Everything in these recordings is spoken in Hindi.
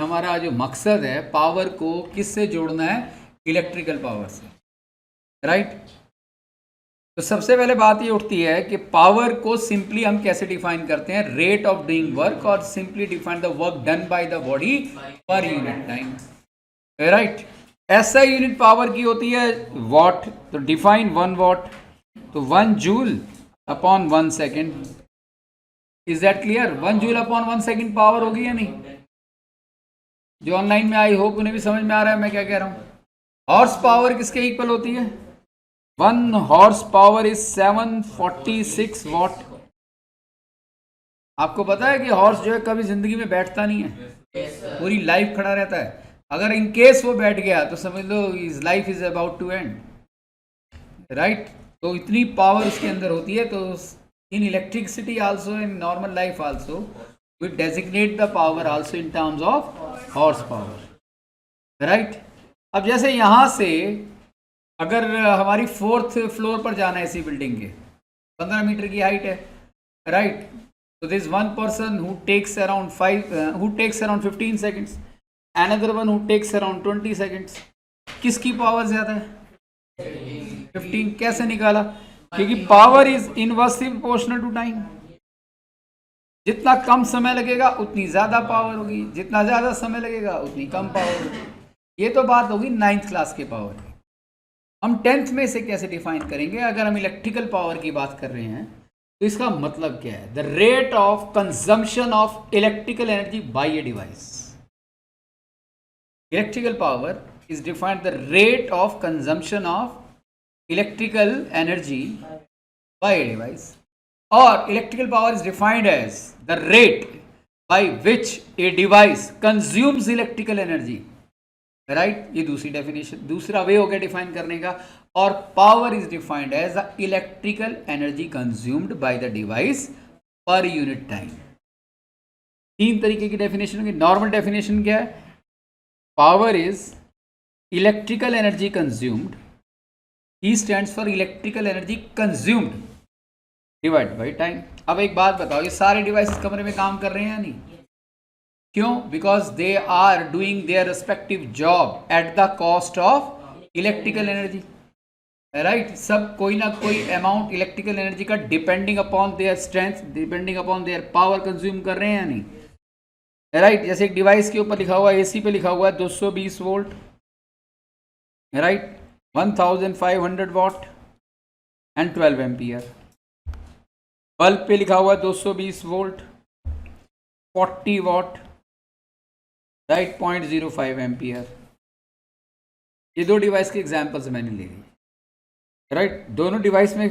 हमारा जो मकसद है पावर को किससे जोड़ना है, इलेक्ट्रिकल पावर से, राइट। तो सबसे पहले बात ये उठती है कि पावर को सिंपली हम कैसे डिफाइन करते हैं, रेट ऑफ डूइंग वर्क, और simply define the work done by the body पर यूनिट टाइम, राइट। ऐसा यूनिट पावर की होती है वॉट, तो डिफाइन 1 वॉट, तो 1 joule upon 1 second. Is that clear? 1 joule upon 1 second power होगी या नहीं? जो ऑनलाइन में आई होप उन्हें भी समझ में आ रहा है मैं क्या कह रहा हूं। हॉर्स पावर किसके इक्वल होती है? 1 हॉर्स पावर इज 746 वॉट। आपको पता है कि हॉर्स जो है कभी जिंदगी में बैठता नहीं है, पूरी लाइफ खड़ा रहता है। अगर इन केस वो बैठ गया तो समझ लो is life is about to end, right. तो इतनी पावर उसके अंदर होती है। तो in electricity also, in normal life also, we designate the power also in terms of horse power, right. अब जैसे यहां से अगर हमारी 4th फ्लोर पर जाना है इसी बिल्डिंग के, 15 मीटर की हाइट है, right. So there is one person who takes around 15 seconds, another one who takes around 20 seconds. किसकी पावर ज्यादा है? 15। कैसे निकाला? क्योंकि power is inversely proportional to time. जितना कम समय लगेगा उतनी ज्यादा पावर होगी, जितना ज्यादा समय लगेगा उतनी कम पावर होगी। ये तो बात होगी 9th क्लास के पावर की। हम 10th में इसे कैसे डिफाइन करेंगे? अगर हम इलेक्ट्रिकल पावर की बात कर रहे हैं तो इसका मतलब क्या है? The rate of consumption of electrical energy by a device. Electrical power is defined the rate of consumption of electrical energy by a device, और electrical power is defined as the rate by which a device consumes electrical energy, right. ये दूसरी डेफिनेशन, दूसरा वे हो गया डिफाइन करने का। और power is defined as the electrical energy consumed by the device per unit time. 3 तरीके की डेफिनेशन होगी। नॉर्मल डेफिनेशन क्या है? Power is electrical energy consumed, E stands for electrical energy consumed divide by time. अब एक बात बताओ, ये सारे डिवाइस कमरे में काम कर रहे हैं या नहीं? क्यों? Because they are doing their respective job at the cost of electrical energy, right. सब कोई ना कोई अमाउंट इलेक्ट्रिकल एनर्जी का depending upon their strength, depending upon their power consume कर रहे हैं या नहीं, राइट। जैसे एक डिवाइस के ऊपर लिखा हुआ है, एसी पे लिखा हुआ है 220 volt, right, 1500 what and 12 ampere. Bulb पे लिखा हुआ है 220 वोल्ट, 40 वॉट, राइट, 0.05 एम्पियर। ये 2 डिवाइस के एग्जाम्पल्स मैंने ले ली, राइट। दोनों डिवाइस में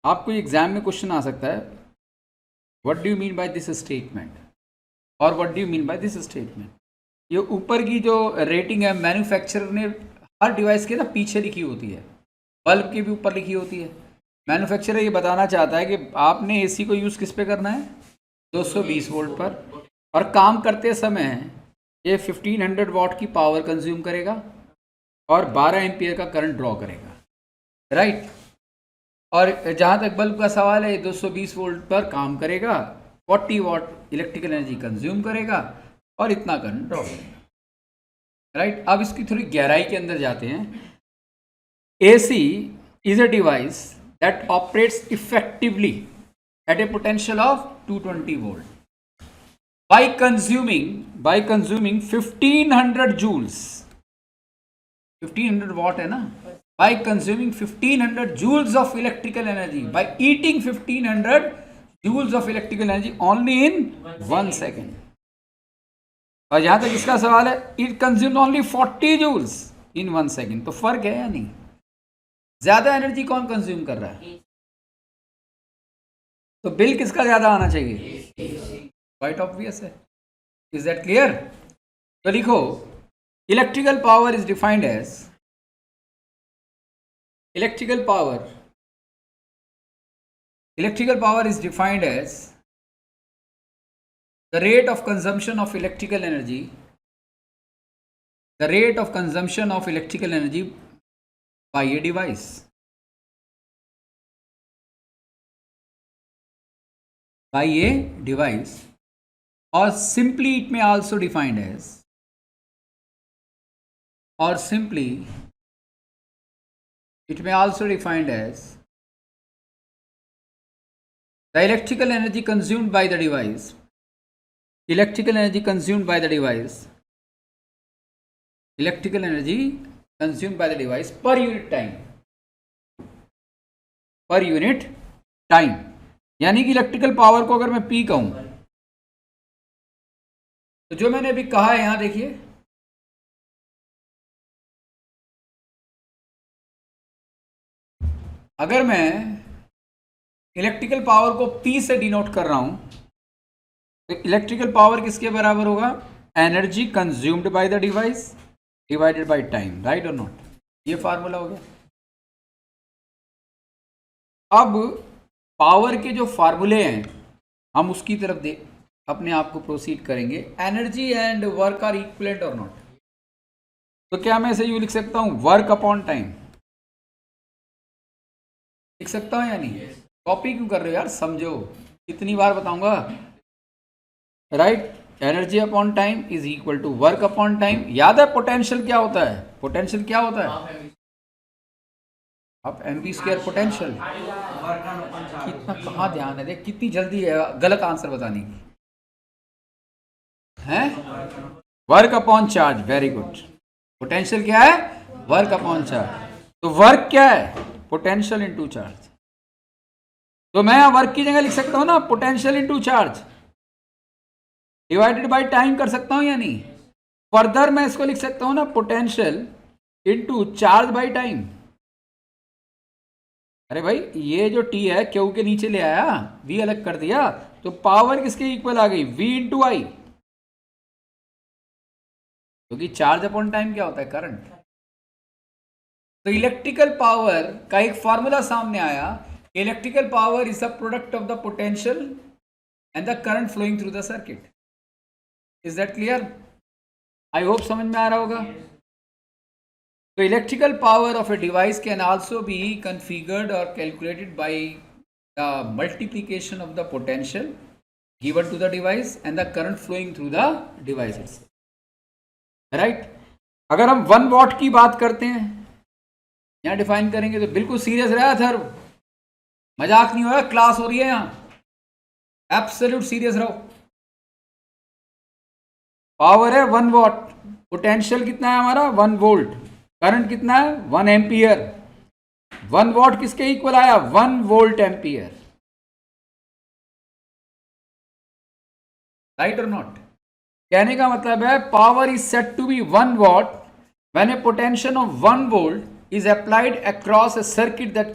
आपको एग्जाम में क्वेश्चन आ सकता है, what do you mean by this statement, और what do you mean by this statement. ये ऊपर की जो रेटिंग है मैन्युफैक्चरर ने हर डिवाइस के ना पीछे लिखी होती है, बल्ब के भी ऊपर लिखी होती है। मैन्युफैक्चरर ये बताना चाहता है कि आपने एसी को यूज़ किस पे करना है? 220 वोल्ट पर, और काम करते समय ये 1500 वॉट की पावर कंज्यूम करेगा और 12 एम्पियर का करंट ड्रॉ करेगा, राइट। और जहाँ तक बल्ब का सवाल है, 220 वोल्ट पर काम करेगा, 40 वॉट इलेक्ट्रिकल एनर्जी कंज्यूम करेगा और इतना करंट ड्रॉ करेगा, राइट। अब इसकी थोड़ी गहराई के अंदर जाते हैं। AC is a device that operates effectively at a potential of 220 volt by consuming 1500 joules, 1500 watt है ना, by consuming 1500 joules of electrical energy, by eating 1500 joules of electrical energy only in 1 second। और जहां तक इसका सवाल है, it consumed only 40 joules in 1 second। तो फर्क है या नहीं? ज्यादा एनर्जी कौन कंज्यूम कर रहा है? तो बिल किसका ज्यादा आना चाहिए? क्वाइट ऑब्वियस है। Is that clear? तो लिखो, electrical power is defined as electrical power is defined as the rate of consumption of electrical energy, the rate of consumption of electrical energy by a device, by a device or simply it may also defined as, or simply it may also defined as the electrical energy consumed by the device, electrical energy consumed by the device, electrical energy consumed by the device per unit time, पर यूनिट टाइम। यानी कि इलेक्ट्रिकल पावर को अगर मैं पी कहूं तो जो मैंने अभी कहा है यहां देखिए, अगर मैं इलेक्ट्रिकल पावर को पी से डिनोट कर रहा हूं तो इलेक्ट्रिकल पावर किसके बराबर होगा, energy consumed by the device divided by time, right और नॉट। ये फार्मूला हो गया। अब पावर के जो फार्मूले हैं हम उसकी तरफ अपने आप को प्रोसीड करेंगे। Energy and work are equivalent और नॉट, तो क्या मैं इसे यूं लिख सकता हूं, वर्क अपॉन टाइम लिख सकता हूं या नहीं? कॉपी क्यों कर रहे हो यार, समझो, कितनी बार बताऊंगा, right. Energy upon time is equal to work upon time. याद है पोटेंशियल क्या होता है, पोटेंशियल क्या होता है, अब mv स्क्वायर पोटेंशियल। कितना कहाँ ध्यान है, देख कितनी जल्दी है गलत आंसर बताने की, है work upon charge, very good. Potential क्या है, वर्क अपॉन चार्ज। तो वर्क क्या है, पोटेंशियल इनटू चार्ज। तो मैं वर्क की जगह लिख सकता हूं ना potential into charge divided by time कर सकता हूं या नहीं। फर्दर मैं इसको लिख सकता हूं ना potential into charge by time. अरे भाई ये जो टी है क्यू के नीचे ले आया, वी अलग कर दिया, तो पावर किसके इक्वल आ गई, वी इंटू आई, क्योंकि चार्ज अपॉन टाइम क्या होता है, करंट। तो इलेक्ट्रिकल पावर का एक फॉर्मूला सामने आया, electrical power is the product of the potential and the current flowing through the circuit. Is that clear? I hope समझ में आ रहा होगा। So electrical power of a device can also be configured or calculated by the multiplication of the potential given to the device and the current flowing through the device itself. Right? अगर हम 1 watt की बात करते हैं यहाँ डिफाइन करेंगे तो बिल्कुल सीरियस रहा सर, मजाक नहीं हो रहा, क्लास हो रही है यहाँ, एब्सोल्यूट सीरियस रहो। पावर है 1 watt, पोटेंशियल कितना है हमारा 1 volt, करंट कितना है 1 एम्पियर। 1 वॉट किसके इक्वल आया, 1 वोल्ट एम्पियर, राइट और नॉट। कहने का मतलब है power is set to be 1 watt when a potential of 1 volt is applied across a circuit that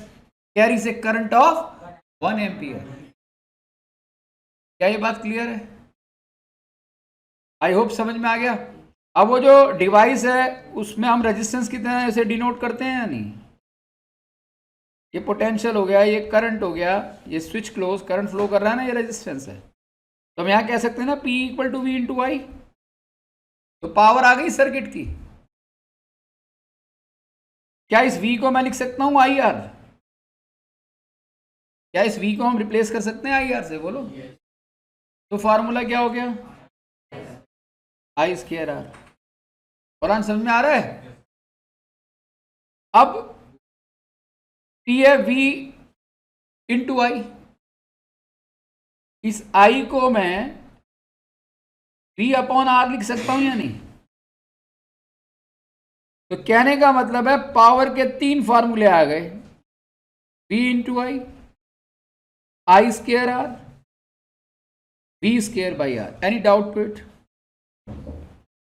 carries a current of 1 ampere. क्या ये बात क्लियर है? आई होप समझ में आ गया। अब वो जो डिवाइस है उसमें हम रेजिस्टेंस की तरह ऐसे डिनोट करते हैं या नहीं, ये पोटेंशियल हो गया, ये करंट हो गया, ये स्विच क्लोज, करंट फ्लो कर रहा है ना, ये रेजिस्टेंस है। तो हम यहाँ कह सकते हैं ना P equal to V into I, तो पावर आ गई सर्किट की। क्या इस V को मैं लिख सकता हूँ आई आर, क्या इस V को हम रिप्लेस कर सकते हैं आई आर से, बोलो। तो फार्मूला क्या हो गया, आई स्क्वायर आर। और समझ में आ रहा है? अब P है V इंटू आई, इस I को मैं V अपॉन आर लिख सकता हूं या नहीं। तो कहने का मतलब है पावर के 3 फार्मूले आ गए, V into I square R, V square by R. Any doubt to it?